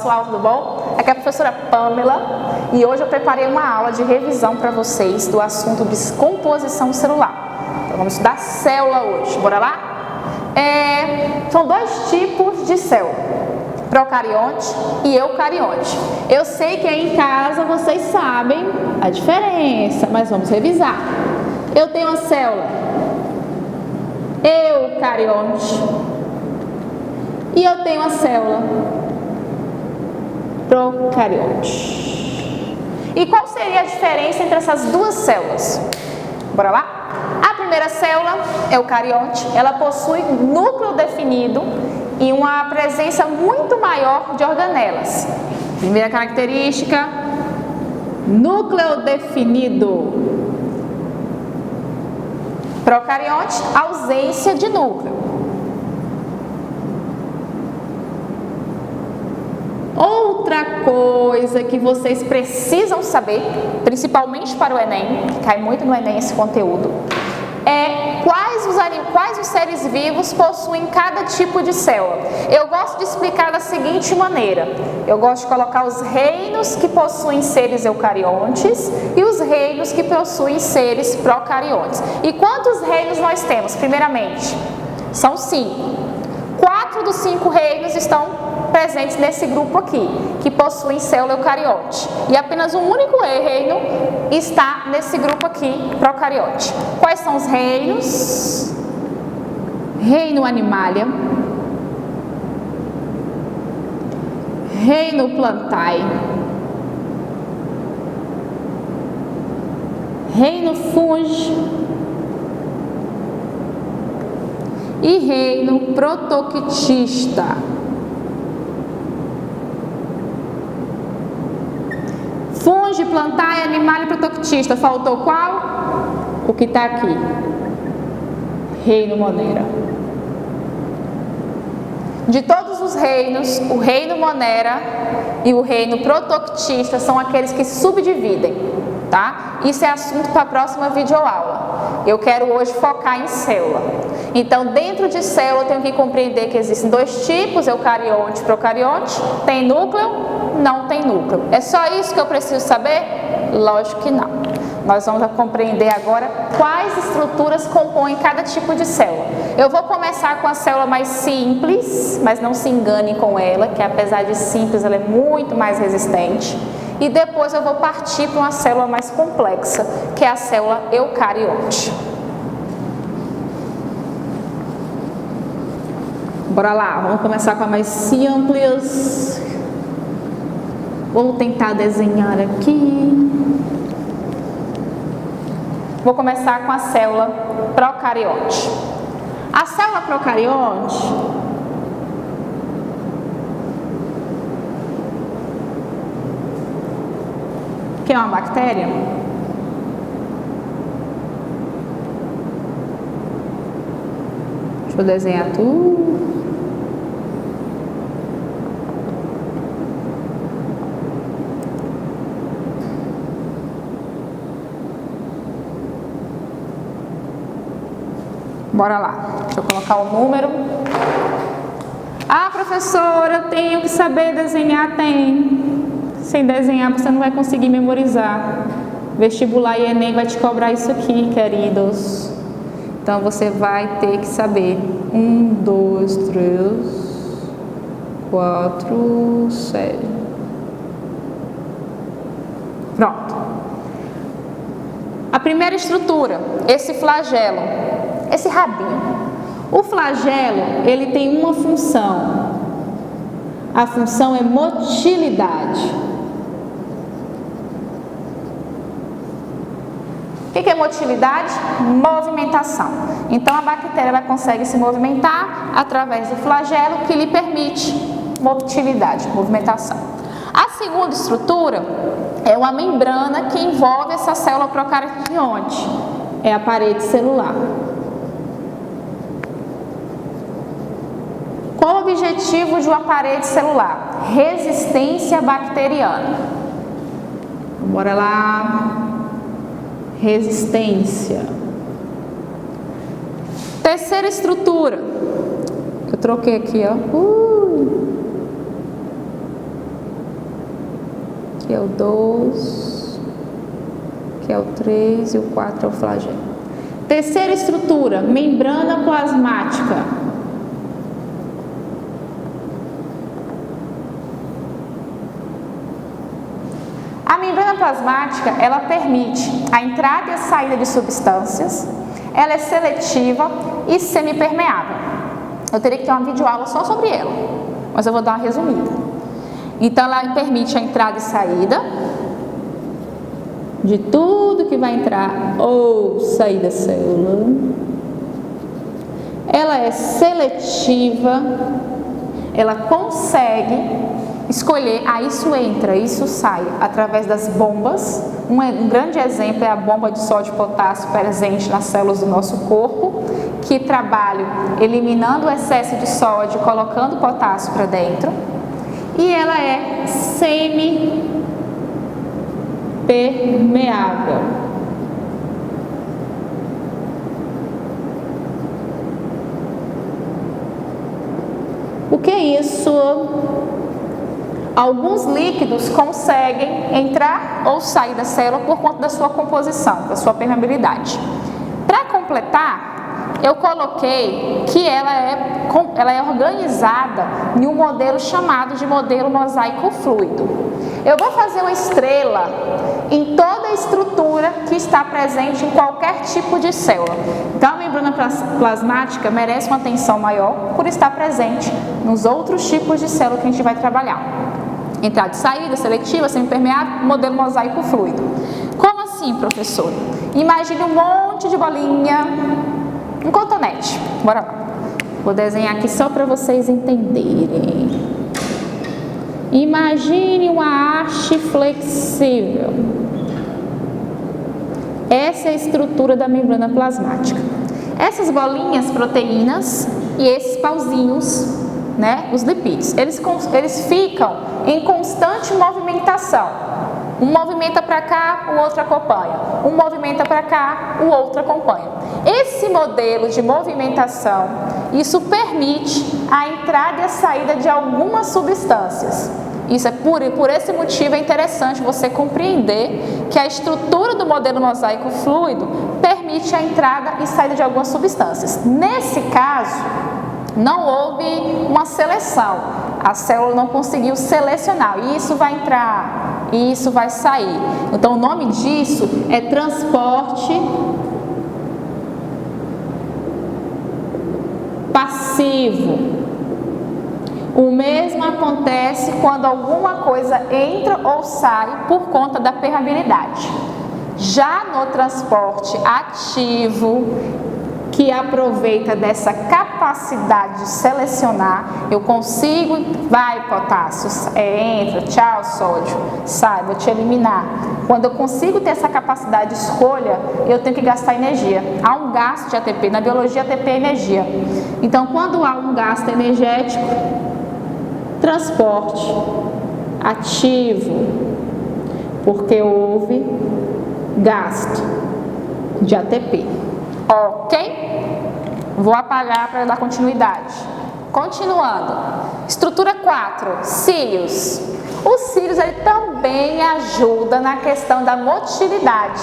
pessoal, tudo bom? Aqui é a professora Pamela e hoje eu preparei uma aula de revisão para vocês do assunto de composição celular. Então vamos estudar célula hoje, bora lá? São dois tipos de célula, procarionte e eucarionte. Eu sei que aí em casa vocês sabem a diferença, mas vamos revisar. Eu tenho uma célula eucarionte e eu tenho uma célula procarionte. E qual seria a diferença entre essas duas células? Bora lá? A primeira célula, eucarionte, ela possui núcleo definido e uma presença muito maior de organelas. Primeira característica, núcleo definido. Procarionte, ausência de núcleo. Outra coisa que vocês precisam saber, principalmente para o Enem, que cai muito no Enem esse conteúdo, é quais os seres vivos possuem cada tipo de célula. Eu gosto de explicar da seguinte maneira: eu gosto de colocar os reinos que possuem seres eucariontes e os reinos que possuem seres procariontes. E quantos reinos nós temos? Primeiramente, são 5. 4 dos 5 reinos estão presentes nesse grupo aqui, que possuem célula eucarionte. E apenas um único reino está nesse grupo aqui, procarionte. Quais são os reinos? Reino Animalia, Reino Plantae, Reino Fungi e Reino Protoctista. Fungi, Plantae, Animalia e Protoctista. Faltou qual? O que está aqui. Reino Monera. De todos os reinos, o reino Monera e o reino Protoctista são aqueles que se subdividem, tá? Isso é assunto para a próxima videoaula. Eu quero hoje focar em célula. Então, dentro de célula, eu tenho que compreender que existem dois tipos, eucarionte e procarionte. Tem núcleo? Não tem núcleo. É só isso que eu preciso saber? Lógico que não. Nós vamos compreender agora quais estruturas compõem cada tipo de célula. Eu vou começar com a célula mais simples, mas não se enganem com ela, que apesar de simples, ela é muito mais resistente. E depois eu vou partir para uma célula mais complexa, que é a célula eucarionte. Bora lá, vamos começar com a mais simples. Vou tentar desenhar aqui. Vou começar com a célula procarionte. A célula procarionte que é uma bactéria, deixa eu desenhar tudo. Bora lá, deixa eu colocar o número. Ah, professora, tenho que saber desenhar? Tem. Sem desenhar você não vai conseguir memorizar. Vestibular e Enem vai te cobrar isso aqui, queridos. Então você vai ter que saber. 1, 2, 3, 4, 7. Pronto. A primeira estrutura, esse flagelo, esse rabinho. O flagelo, ele tem uma função. A função é motilidade. O que é motilidade? Movimentação. Então a bactéria ela consegue se movimentar através do flagelo, que lhe permite motilidade, movimentação. A segunda estrutura é uma membrana que envolve essa célula procarionte. É a parede celular. Qual o objetivo de uma parede celular? Resistência bacteriana. Bora lá. Resistência. Terceira estrutura. Eu troquei aqui, ó. Aqui é o 2, aqui é o 3 e o 4 é o flagelo. Terceira estrutura, membrana plasmática. A membrana plasmática, ela permite a entrada e a saída de substâncias, ela é seletiva e semipermeável. Eu teria que ter uma videoaula só sobre ela, mas eu vou dar uma resumida. Então, ela permite a entrada e saída de tudo que vai entrar ou sair da célula. Ela é seletiva, ela consegue escolher, isso entra, isso sai, através das bombas. Um grande exemplo é a bomba de sódio e potássio presente nas células do nosso corpo, que trabalham eliminando o excesso de sódio, colocando potássio para dentro. E ela é semi-permeável. O que é isso? Alguns líquidos conseguem entrar ou sair da célula por conta da sua composição, da sua permeabilidade. Para completar, eu coloquei que ela é organizada em um modelo chamado de modelo mosaico fluido. Eu vou fazer uma estrela em toda a estrutura que está presente em qualquer tipo de célula. Então, a membrana plasmática merece uma atenção maior por estar presente nos outros tipos de célula que a gente vai trabalhar. Entrada e saída, seletiva, semipermeável, modelo mosaico fluido. Como assim, professor? Imagine um monte de bolinha, um cotonete. Bora lá. Vou desenhar aqui só para vocês entenderem. Imagine uma haste flexível. Essa é a estrutura da membrana plasmática. Essas bolinhas, proteínas e esses pauzinhos, né, os lipídios, eles ficam em constante movimentação. Um movimenta para cá, o outro acompanha. Um movimenta para cá, o outro acompanha. Esse modelo de movimentação, isso permite a entrada e a saída de algumas substâncias. Isso é por esse motivo é interessante você compreender que a estrutura do modelo mosaico fluido permite a entrada e saída de algumas substâncias. Nesse caso, não houve uma seleção. A célula não conseguiu selecionar. Isso vai entrar, isso vai sair. Então, o nome disso é transporte passivo. O mesmo acontece quando alguma coisa entra ou sai por conta da permeabilidade. Já no transporte ativo, que aproveita dessa capacidade de selecionar, eu consigo, vai potássio, entra, tchau sódio, sai, vou te eliminar. Quando eu consigo ter essa capacidade de escolha, eu tenho que gastar energia. Há um gasto de ATP, na biologia ATP é energia. Então, quando há um gasto energético, transporte ativo, porque houve gasto de ATP. Ok? Vou apagar para dar continuidade. Continuando. Estrutura 4, cílios. Os cílios ele também ajuda na questão da motilidade,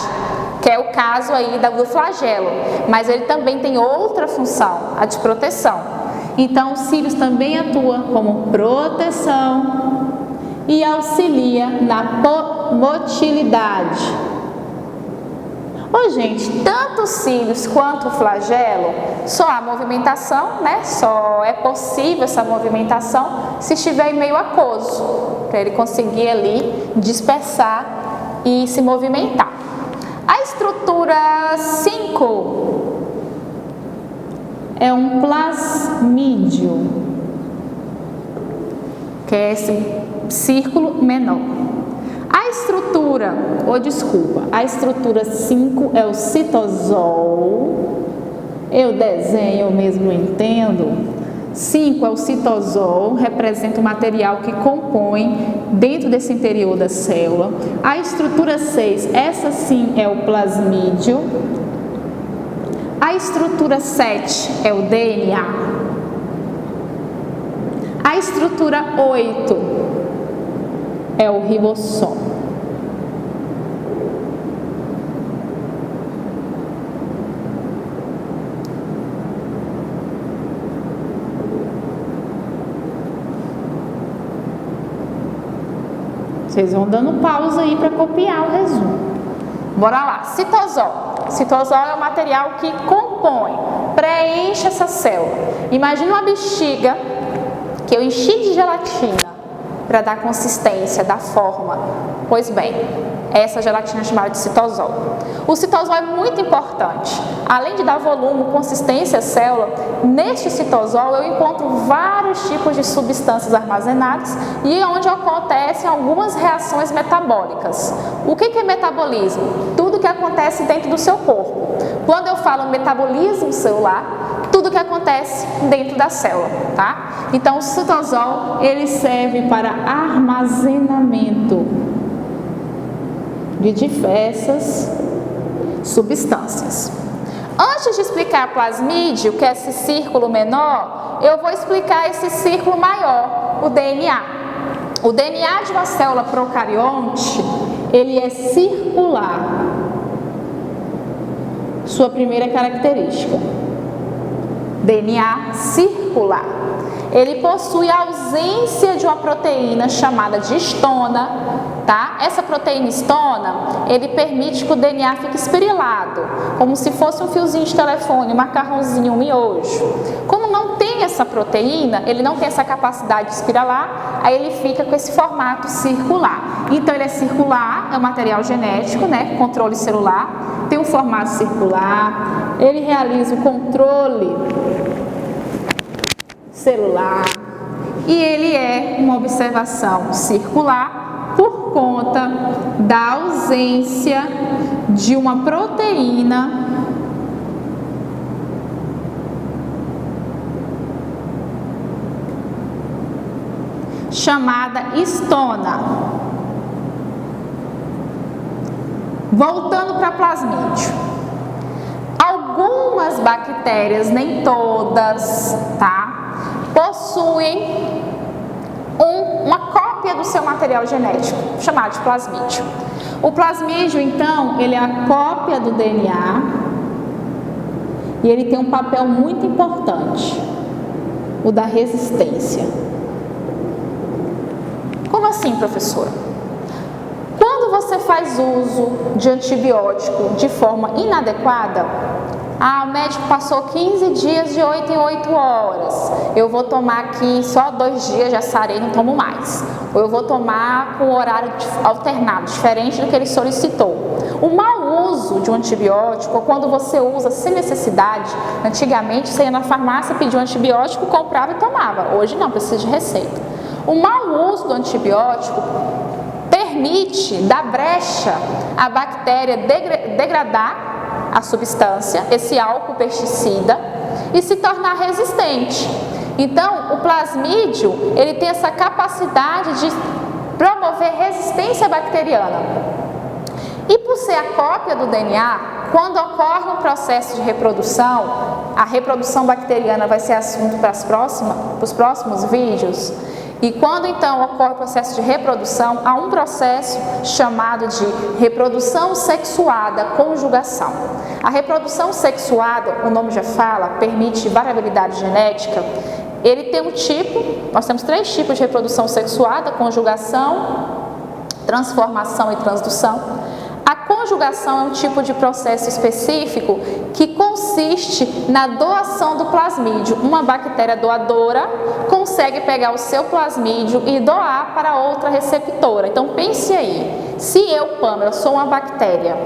que é o caso aí do flagelo, mas ele também tem outra função, a de proteção. Então, os cílios também atuam como proteção e auxilia na motilidade. Gente, tanto os cílios quanto o flagelo, só há movimentação, né? Só é possível essa movimentação se estiver em meio aquoso, para ele conseguir ali dispersar e se movimentar. A estrutura 5 é um plasmídio, que é esse círculo menor. A estrutura 5 é o citosol. Eu desenho, eu mesmo entendo. 5 é o citosol, representa o material que compõe dentro desse interior da célula. A estrutura 6, essa sim é o plasmídio. A estrutura 7 é o DNA. A estrutura 8 é o ribossomo. Vocês vão dando pausa aí para copiar o resumo. Bora lá. Citosol. Citosol é o material que compõe, preenche essa célula. Imagina uma bexiga que eu enchi de gelatina para dar consistência, dar forma. Pois bem, essa gelatina é chamada de citosol. O citosol é muito importante. Além de dar volume, consistência à célula, neste citosol eu encontro vários tipos de substâncias armazenadas e onde acontecem algumas reações metabólicas. O que é metabolismo? Tudo que acontece dentro do seu corpo. Quando eu falo metabolismo celular, tudo que acontece dentro da célula, tá? Então o citosol, ele serve para armazenamento de diversas substâncias. Antes de explicar plasmídio, que é esse círculo menor, eu vou explicar esse círculo maior, o DNA. O DNA de uma célula procarionte, ele é circular. Sua primeira característica. DNA circular. Ele possui a ausência de uma proteína chamada de histona, tá? Essa proteína histona, ele permite que o DNA fique esferilado, como se fosse um fiozinho de telefone, um macarrãozinho, um miojo. Como não tem essa proteína, ele não tem essa capacidade de espiralar, aí ele fica com esse formato circular. Então ele é circular, é um material genético, né? Controle celular, tem um formato circular, ele realiza o controle celular e ele é uma observação circular por conta da ausência de uma proteína chamada histona. Voltando para plasmídio. Algumas bactérias, nem todas, tá? Possuem uma cópia do seu material genético, chamado de plasmídio. O plasmídio, então, ele é a cópia do DNA e ele tem um papel muito importante, o da resistência. Como assim, professora? Quando você faz uso de antibiótico de forma inadequada, o médico passou 15 dias de 8 em 8 horas. Eu vou tomar aqui só 2 dias, já sarei, não tomo mais. Ou eu vou tomar com horário alternado, diferente do que ele solicitou. O mau uso de um antibiótico, ou quando você usa sem necessidade, antigamente você ia na farmácia, pedia um antibiótico, comprava e tomava. Hoje não, precisa de receita. O mau uso do antibiótico permite, dar brecha à bactéria degradar a substância, esse álcool pesticida, e se tornar resistente. Então, o plasmídio, ele tem essa capacidade de promover resistência bacteriana. E por ser a cópia do DNA, quando ocorre um processo de reprodução, a reprodução bacteriana vai ser assunto para os próximos vídeos. E quando então ocorre o processo de reprodução, há um processo chamado de reprodução sexuada, conjugação. A reprodução sexuada, o nome já fala, permite variabilidade genética. Ele tem um tipo, nós temos 3 tipos de reprodução sexuada: conjugação, transformação e transdução. A conjugação é um tipo de processo específico que consiste na doação do plasmídio. Uma bactéria doadora consegue pegar o seu plasmídio e doar para outra receptora. Então pense aí, se eu, Pamela, sou uma bactéria,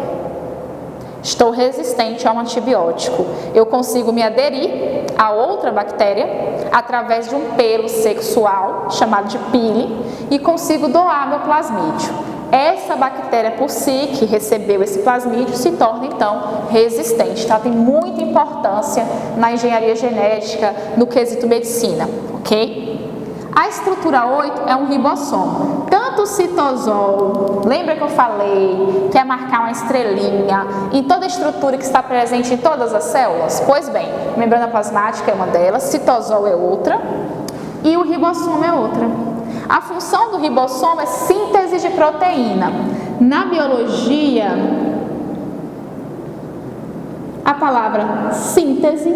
estou resistente a um antibiótico, eu consigo me aderir a outra bactéria através de um pelo sexual chamado de pile e consigo doar meu plasmídio. Essa bactéria por si, que recebeu esse plasmídio, se torna então resistente. Ela tem muita importância na engenharia genética, no quesito medicina, ok? A estrutura 8 é um ribossomo. Tanto o citosol, lembra que eu falei que é marcar uma estrelinha em toda a estrutura que está presente em todas as células? Pois bem, membrana plasmática é uma delas, citosol é outra e o ribossomo é outra. A função do ribossomo é síntese de proteína. Na biologia, a palavra síntese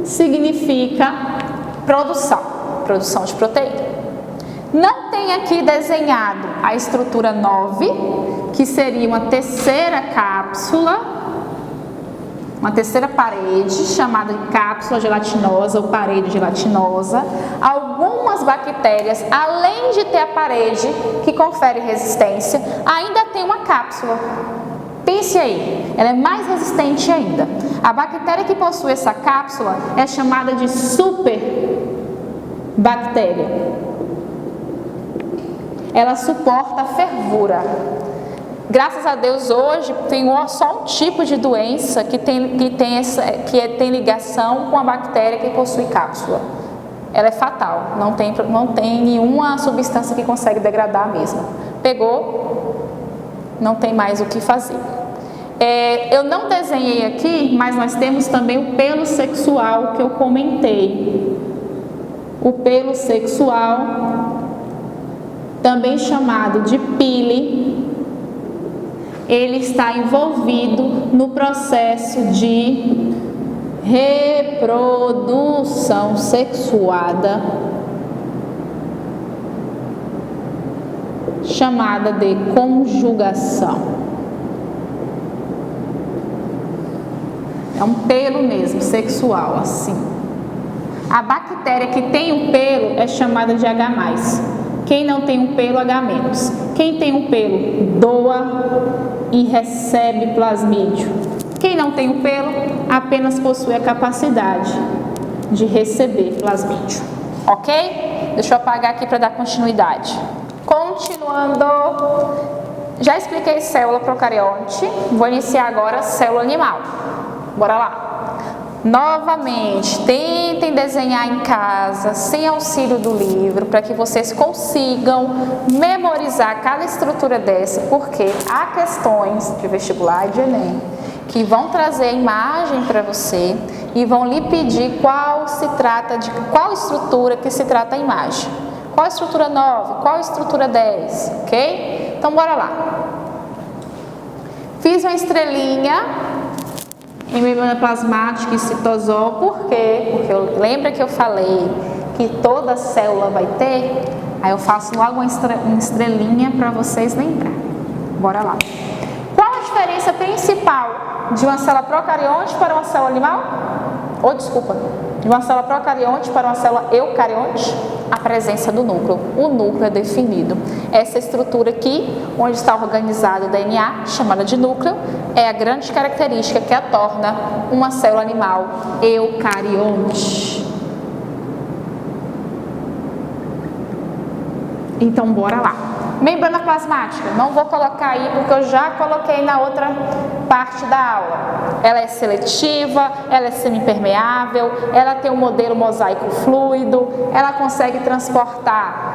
significa produção de proteína. Não tem aqui desenhado a estrutura 9, que seria uma terceira cápsula, uma terceira parede, chamada de cápsula gelatinosa ou parede gelatinosa. Algumas bactérias, além de ter a parede que confere resistência, ainda tem uma cápsula. Pense aí, ela é mais resistente ainda. A bactéria que possui essa cápsula é chamada de superbactéria. Ela suporta a fervura. Graças a Deus, hoje tem só um tipo de doença que tem ligação com a bactéria que possui cápsula. Ela é fatal, não tem nenhuma substância que consegue degradar a mesma. Pegou, não tem mais o que fazer. Eu não desenhei aqui, mas nós temos também o pelo sexual que eu comentei. O pelo sexual, também chamado de pile, ele está envolvido no processo de reprodução sexuada, chamada de conjugação. É um pelo mesmo, sexual, assim. A bactéria que tem o pelo é chamada de H+. Quem não tem um pelo, H-. Quem tem um pelo, doa e recebe plasmídio. Quem não tem um pelo, apenas possui a capacidade de receber plasmídio. Ok? Deixa eu apagar aqui para dar continuidade. Continuando, já expliquei célula procarionte, vou iniciar agora célula animal. Bora lá. Novamente, tentem desenhar em casa, sem auxílio do livro, para que vocês consigam memorizar cada estrutura dessa, porque há questões de vestibular e de Enem que vão trazer a imagem para você e vão lhe pedir qual estrutura que se trata a imagem. Qual a estrutura 9, qual a estrutura 10, ok? Então, bora lá. Fiz uma estrelinha em membrana plasmática e citosol, por quê? Porque lembra que eu falei que toda célula vai ter? Aí eu faço logo uma estrelinha para vocês lembrarem. Bora lá. Qual a diferença principal de uma célula procarionte para uma célula animal? De uma célula procarionte para uma célula eucarionte? A presença do núcleo. O núcleo é definido. Essa estrutura aqui, onde está organizado o DNA, chamada de núcleo, é a grande característica que a torna uma célula animal eucarionte. Então, bora lá. Membrana plasmática, não vou colocar aí porque eu já coloquei na outra parte da aula. Ela é seletiva, ela é semipermeável, ela tem um modelo mosaico fluido, ela consegue transportar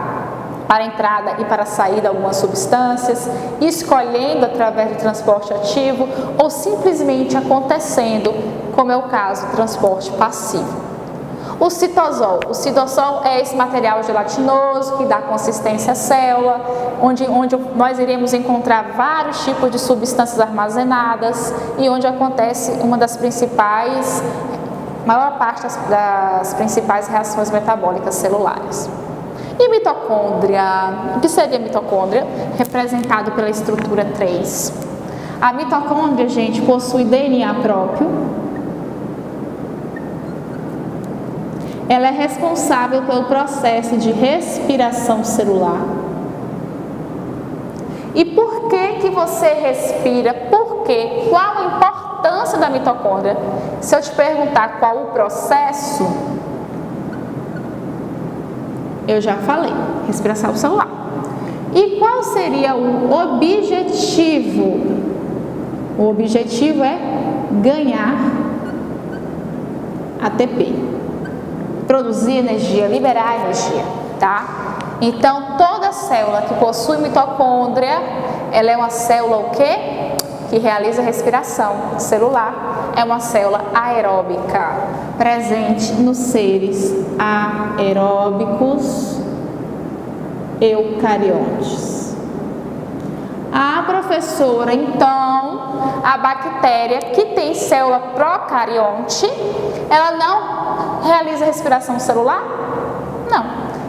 para a entrada e para a saída algumas substâncias, escolhendo através do transporte ativo ou simplesmente acontecendo, como é o caso do transporte passivo. O citosol é esse material gelatinoso que dá consistência à célula, onde nós iremos encontrar vários tipos de substâncias armazenadas e onde acontece maior parte das principais reações metabólicas celulares. E mitocôndria? O que seria a mitocôndria? Representado pela estrutura 3. A mitocôndria, gente, possui DNA próprio. Ela é responsável pelo processo de respiração celular. E por que você respira? Por quê? Qual a importância da mitocôndria? Se eu te perguntar qual o processo, eu já falei, respiração celular. E qual seria o objetivo? O objetivo é ganhar ATP. Produzir energia, liberar energia, tá? Então, toda célula que possui mitocôndria, ela é uma célula o quê? Que realiza respiração celular. É uma célula aeróbica, presente nos seres aeróbicos eucariontes. A professora, então, a bactéria que tem célula procarionte, ela não realiza respiração celular? Não.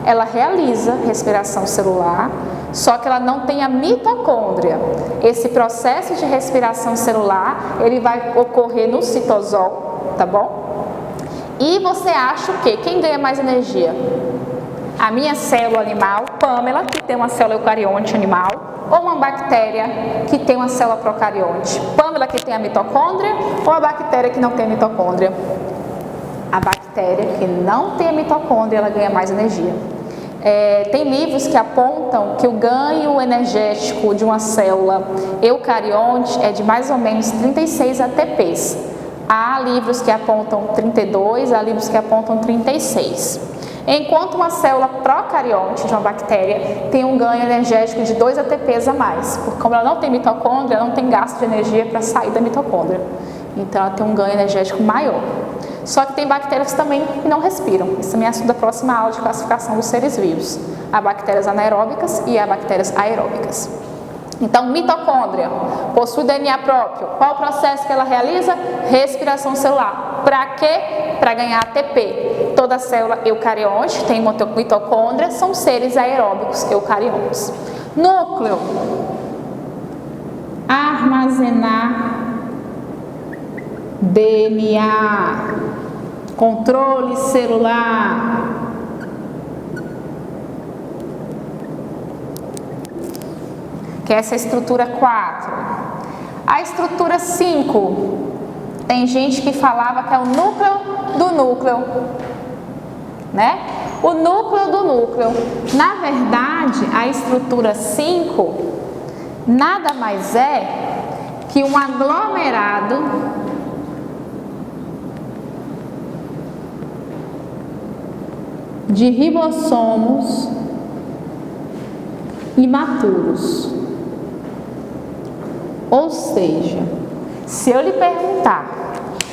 ela realiza respiração celular, só que ela não tem a mitocôndria. Esse processo de respiração celular, ele vai ocorrer no citosol, tá bom? E você acha o quê? Quem ganha mais energia? A minha célula animal, Pamela, que tem uma célula eucarionte animal, ou uma bactéria que tem uma célula procarionte? Pamela, que tem a mitocôndria, ou a bactéria que não tem a mitocôndria? A bactéria que não tem a mitocôndria, ela ganha mais energia. Tem livros que apontam que o ganho energético de uma célula eucarionte é de mais ou menos 36 ATPs. Há livros que apontam 32, há livros que apontam 36. Enquanto uma célula procarionte de uma bactéria tem um ganho energético de 2 ATPs a mais, porque como ela não tem mitocôndria, ela não tem gasto de energia para sair da mitocôndria. Então ela tem um ganho energético maior. Só que tem bactérias também que não respiram. Isso também é assunto da próxima aula de classificação dos seres vivos. Há bactérias anaeróbicas e há bactérias aeróbicas. Então, mitocôndria possui DNA próprio. Qual o processo que ela realiza? Respiração celular. Para quê? Para ganhar ATP. Toda célula eucarionte tem mitocôndria, são seres aeróbicos eucariontes. Núcleo. Armazenar DNA. Controle celular. Que é essa estrutura 4. A estrutura 5, tem gente que falava que é o núcleo do núcleo, né? O núcleo do núcleo. Na verdade, a estrutura 5 nada mais é que um aglomerado de ribossomos imaturos. Ou seja, se eu lhe perguntar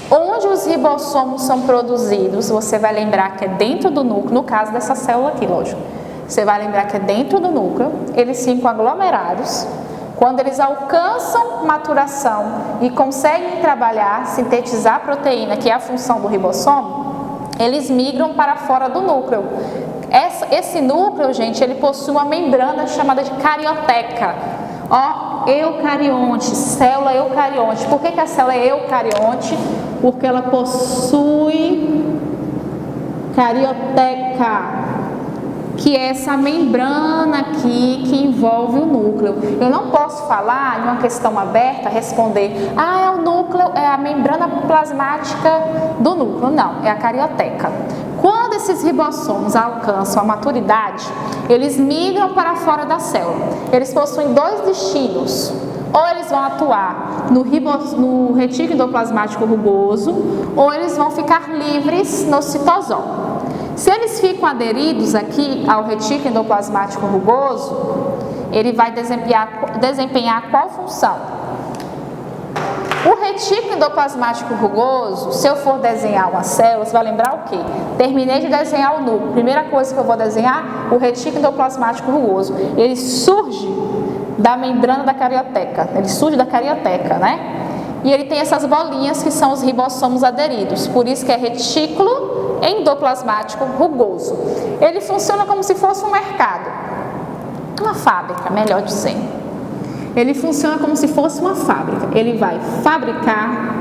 onde os ribossomos são produzidos, você vai lembrar que é dentro do núcleo, no caso dessa célula aqui, lógico. Você vai lembrar que é dentro do núcleo, eles ficam aglomerados. Quando eles alcançam maturação e conseguem trabalhar, sintetizar a proteína, que é a função do ribossomo, eles migram para fora do núcleo. Esse núcleo, gente, ele possui uma membrana chamada de carioteca. Ó, eucarionte, célula eucarionte. Por que a célula é eucarionte? Porque ela possui carioteca, que é essa membrana aqui que envolve o núcleo. Eu não posso falar em uma questão aberta, responder, é o núcleo, é a membrana plasmática do núcleo. Não, é a carioteca. Quando esses ribossomos alcançam a maturidade, eles migram para fora da célula. Eles possuem dois destinos. Ou eles vão atuar no retículo endoplasmático rugoso, ou eles vão ficar livres no citosol. Se eles ficam aderidos aqui ao retículo endoplasmático rugoso, ele vai desempenhar qual função? O retículo endoplasmático rugoso, se eu for desenhar uma célula, você vai lembrar o quê? Terminei de desenhar o núcleo. Primeira coisa que eu vou desenhar, o retículo endoplasmático rugoso. Ele surge da membrana da carioteca. Ele surge da carioteca, né? E ele tem essas bolinhas que são os ribossomos aderidos. Por isso que é retículo endoplasmático rugoso. Ele funciona como se fosse um mercado. Uma fábrica, melhor dizendo. Ele funciona como se fosse uma fábrica. Ele vai fabricar,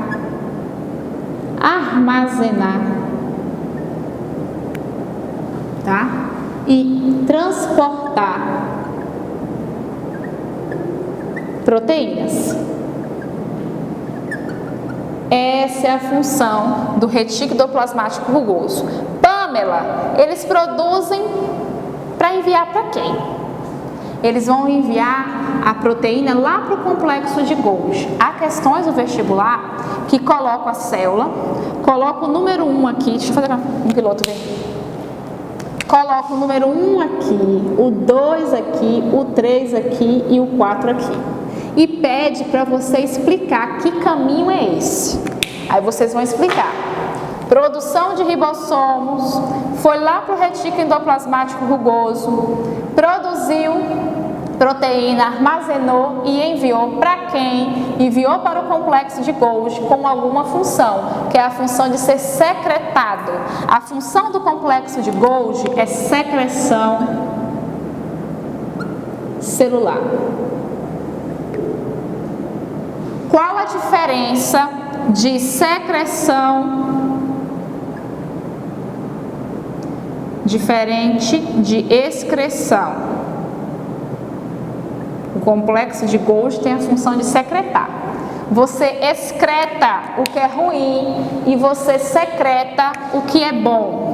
armazenar, tá? E transportar proteínas. Essa é a função do retículo endoplasmático rugoso. Pamela, eles produzem para enviar para quem? Eles vão enviar a proteína lá para o complexo de Golgi. Há questões do vestibular que colocam a célula, coloca o número 1 aqui, deixa eu fazer um piloto ver. Coloca o número 1 aqui, o 2 aqui, o 3 aqui e o 4 aqui. E pede para você explicar que caminho é esse. Aí vocês vão explicar. Produção de ribossomos, foi lá para o retículo endoplasmático rugoso, produziu proteína, armazenou e enviou para quem? Enviou para o complexo de Golgi com alguma função, que é a função de ser secretado. A função do complexo de Golgi é secreção celular. Qual a diferença de secreção diferente de excreção? O complexo de Golgi tem a função de secretar. Você excreta o que é ruim e você secreta o que é bom.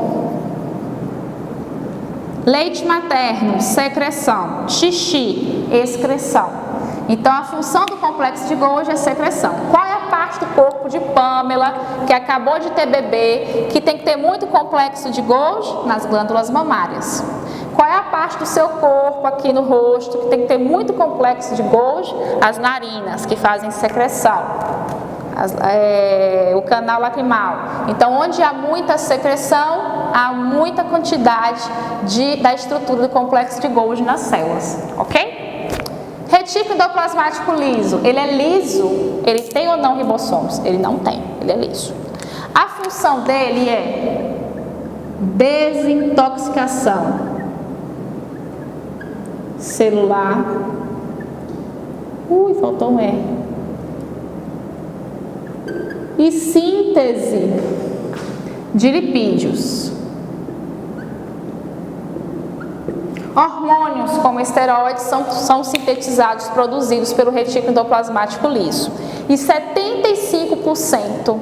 Leite materno, secreção. Xixi, excreção. Então, a função do complexo de Golgi é secreção. Qual é a parte do corpo de Pamela, que acabou de ter bebê, que tem que ter muito complexo de Golgi? Nas glândulas mamárias. Qual é a parte do seu corpo aqui no rosto, que tem que ter muito complexo de Golgi? As narinas, que fazem secreção. O canal lacrimal. Então, onde há muita secreção, há muita quantidade da estrutura do complexo de Golgi nas células. Ok? Retículo endoplasmático liso, ele é liso? Ele tem ou não ribossomos? Ele não tem, ele é liso. A função dele é desintoxicação celular. Faltou um R. E síntese de lipídios. Hormônios como esteroides são sintetizados, produzidos pelo retículo endoplasmático liso. E 75%,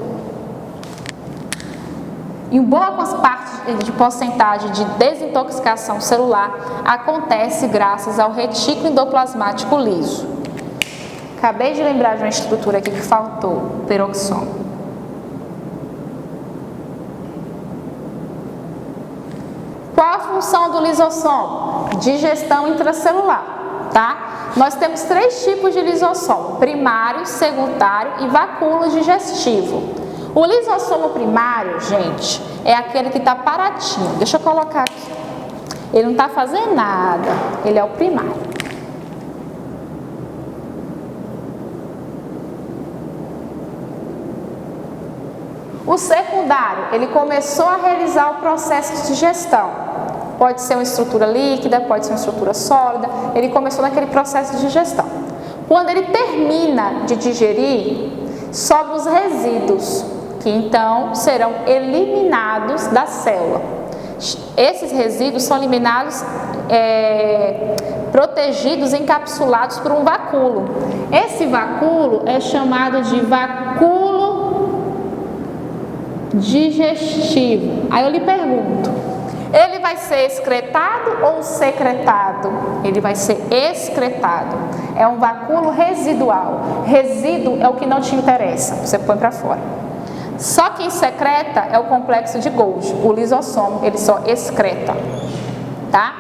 em boa parte de porcentagem de desintoxicação celular, acontece graças ao retículo endoplasmático liso. Acabei de lembrar de uma estrutura aqui que faltou, peroxômo. Qual a função do lisossomo? Digestão intracelular, tá? Nós temos 3 tipos de lisossomo: primário, secundário e vacúolo digestivo. O lisossomo primário, gente, é aquele que está paradinho. Deixa eu colocar aqui. Ele não está fazendo nada, ele é o primário. O secundário, ele começou a realizar o processo de digestão. Pode ser uma estrutura líquida, pode ser uma estrutura sólida. Ele começou naquele processo de digestão. Quando ele termina de digerir, sobram os resíduos, que então serão eliminados da célula. Esses resíduos são eliminados, protegidos, encapsulados por um vacúolo. Esse vacúolo é chamado de vacúolo digestivo. Aí eu lhe pergunto, ele vai ser excretado ou secretado? Ele vai ser excretado. É um vacúolo residual. Resíduo é o que não te interessa, você põe para fora. Só quem secreta é o complexo de Golgi. O lisossomo, ele só excreta, tá?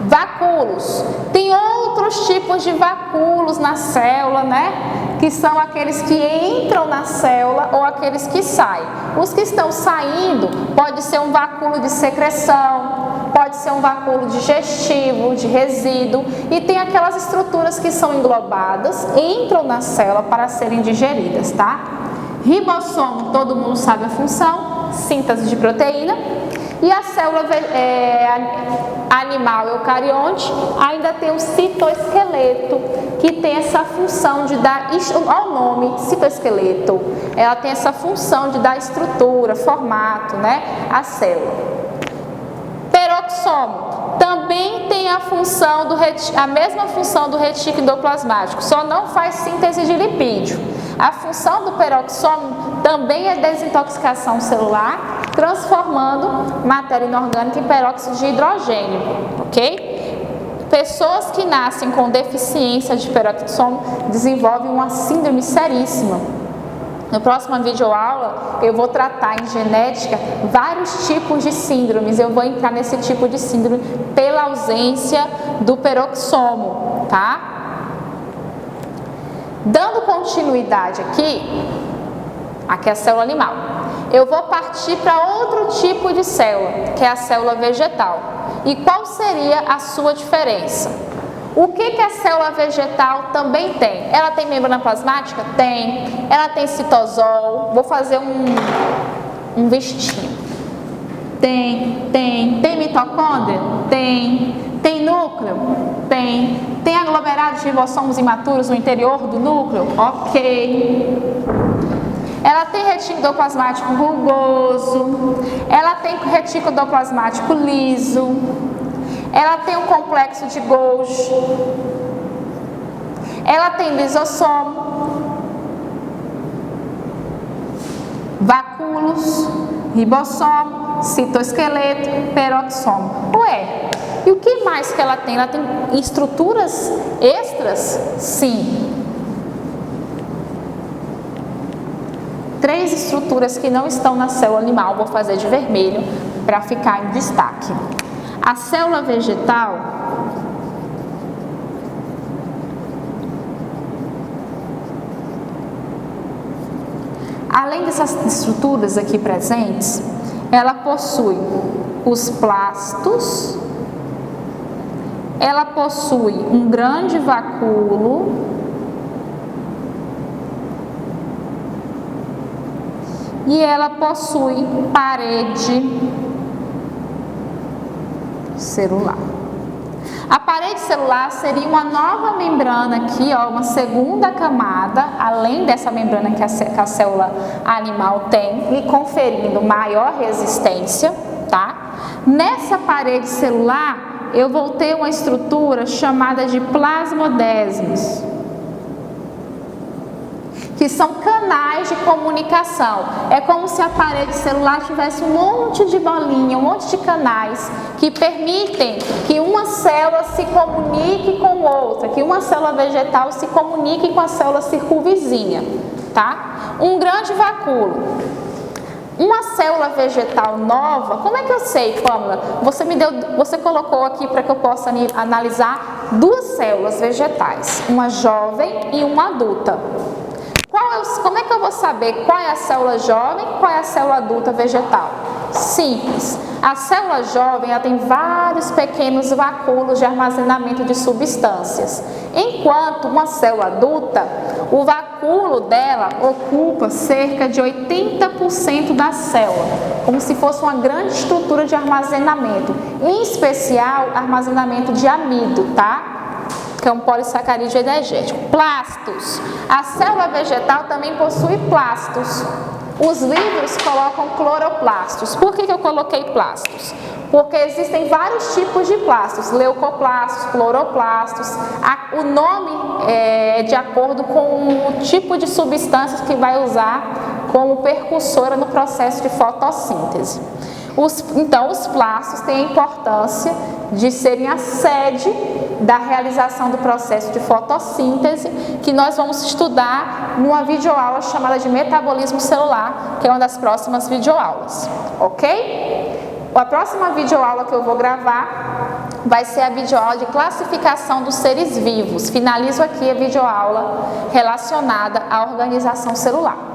Vacúolos. Tem outros tipos de vacúolos na célula, né? Que são aqueles que entram na célula ou aqueles que saem. Os que estão saindo pode ser um vacúolo de secreção, pode ser um vacúolo digestivo, de resíduo, e tem aquelas estruturas que são englobadas, entram na célula para serem digeridas, tá? Ribossomo, todo mundo sabe a função, síntese de proteína. E a célula animal eucarionte ainda tem o citoesqueleto, que tem essa função de dar, olha o nome, citoesqueleto, ela tem essa função de dar estrutura, formato, né, à célula. Peroxomo também tem a mesma função do retículo endoplasmático, só não faz síntese de lipídio. A função do peroxomo também é desintoxicação celular, transformando matéria inorgânica em peróxido de hidrogênio, ok? Pessoas que nascem com deficiência de peroxomo desenvolvem uma síndrome seríssima. No próximo videoaula eu vou tratar em genética vários tipos de síndromes. Eu vou entrar nesse tipo de síndrome pela ausência do peroxomo, tá? Dando continuidade aqui é a célula animal. Eu vou partir para outro tipo de célula, que é a célula vegetal. E qual seria a sua diferença? O que a célula vegetal também tem? Ela tem membrana plasmática? Tem. Ela tem citosol. Vou fazer um vestinho. Tem. Tem mitocôndria? Tem. Tem núcleo? Tem. Tem aglomerados de ribossomos imaturos no interior do núcleo? Ok. Ela tem retículo endoplasmático rugoso. Ela tem retículo endoplasmático liso. Ela tem um complexo de Golgi. Ela tem lisossomo, vacúolos, ribossomo, citoesqueleto, peroxissomo. Ué, e o que mais que ela tem? Ela tem estruturas extras? Sim. 3 estruturas que não estão na célula animal, vou fazer de vermelho para ficar em destaque. A célula vegetal além dessas estruturas aqui presentes, ela possui os plastos, ela possui um grande vacúolo, e ela possui parede celular. A parede celular seria uma nova membrana aqui, ó, uma segunda camada, além dessa membrana que a célula animal tem, e conferindo maior resistência, tá? Nessa parede celular, eu vou ter uma estrutura chamada de plasmodesmos, que são canais de comunicação. É como se a parede celular tivesse um monte de bolinha, um monte de canais que permitem que uma célula se comunique com outra, que uma célula vegetal se comunique com a célula circunvizinha, tá? Um grande vacúolo. Uma célula vegetal nova, como é que eu sei, Pâmela? Você colocou aqui para que eu possa analisar 2 células vegetais, uma jovem e uma adulta. Como é que eu vou saber qual é a célula jovem e qual é a célula adulta vegetal? Simples. A célula jovem ela tem vários pequenos vacúolos de armazenamento de substâncias, enquanto uma célula adulta, o vacúolo dela ocupa cerca de 80% da célula, como se fosse uma grande estrutura de armazenamento, em especial armazenamento de amido, tá? Que é um polissacarídeo energético. Plastos. A célula vegetal também possui plastos. Os livros colocam cloroplastos. Por que eu coloquei plastos? Porque existem vários tipos de plastos, leucoplastos, cloroplastos. O nome é de acordo com o tipo de substâncias que vai usar como percussora no processo de fotossíntese. Então, os plastos têm a importância de serem a sede da realização do processo de fotossíntese, que nós vamos estudar numa videoaula chamada de metabolismo celular, que é uma das próximas videoaulas, ok? A próxima videoaula que eu vou gravar vai ser a videoaula de classificação dos seres vivos. Finalizo aqui a videoaula relacionada à organização celular.